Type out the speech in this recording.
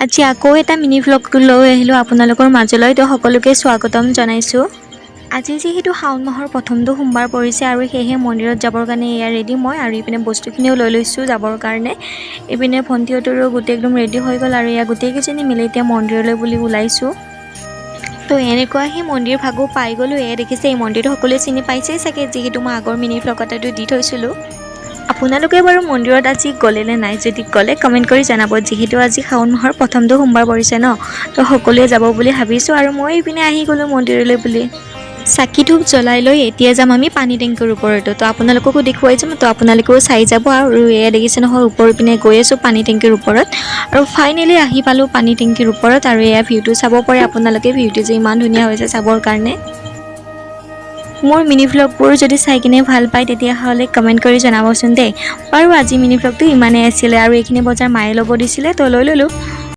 আজি আকৌ এটা মিনি ভ্লগ লৈ আহিলোঁ আপোনালোকৰ মাজলৈ। তো সকলোকে স্বাগতম জনাইছোঁ। আজি যিহেতু শাওণ মাহৰ প্ৰথমটো সোমবাৰ পৰিছে আৰু সেয়েহে মন্দিৰত যাবৰ কাৰণে এয়া ৰেডি মই, আৰু ইপিনে বস্তুখিনিও লৈ লৈছোঁ যাবৰ কাৰণে। ইপিনে ভণ্টিহঁতৰো গোটেই একদম ৰেডি হৈ গ'ল আৰু এয়া গোটেইকেইজনী মিলি এতিয়া মন্দিৰলৈ বুলি ওলাইছোঁ। তো এনেকুৱা সেই মন্দিৰ ভাগো পাই গ'লোঁ। এয়া দেখিছে, এই মন্দিৰটো সকলোৱে চিনি পাইছেই চাগে, যিহেতু মই আগৰ মিনি ভ্লগ এটাটো দি থৈছিলোঁ। আপোনালোকে বাৰু মন্দিৰত আজি গ'লে নে নাই, যদি গ'লে কমেণ্ট কৰি জনাব। যিহেতু আজি শাওণ মাহৰ প্ৰথমটো সোমবাৰ পৰিছে ন, তো সকলোৱে যাব বুলি ভাবিছোঁ আৰু মই ইপিনে আহি গ'লোঁ মন্দিৰলৈ বুলি। চাকি ধূপ জ্বলাই লৈ এতিয়া যাম আমি পানী টেংকিৰ ওপৰতো। তো আপোনালোককো দেখুৱাই যাম, তো আপোনালোকেও চাই যাব। আৰু এয়া দেখিছে নহয়, ওপৰ পিনে গৈ আছোঁ পানী টেংকিৰ ওপৰত, আৰু ফাইনেলি আহি পালোঁ পানী টেংকিৰ ওপৰত। আৰু এয়া ভিউটো চাব পাৰে আপোনালোকে, ভিউটো যে ইমান ধুনীয়া হৈছে চাবৰ কাৰণে। মোৰ মিনি ভ্লগবোৰ যদি চাই কিনে ভাল পায় তেতিয়াহ'লে কমেণ্ট কৰি জনাবচোন দেই। বাৰু আজি মিনি ভ্লগটো ইমানেই আছিলে, আৰু এইখিনি বজাৰ মায়ে ল'ব দিছিলে, তো লৈ ল'লোঁ।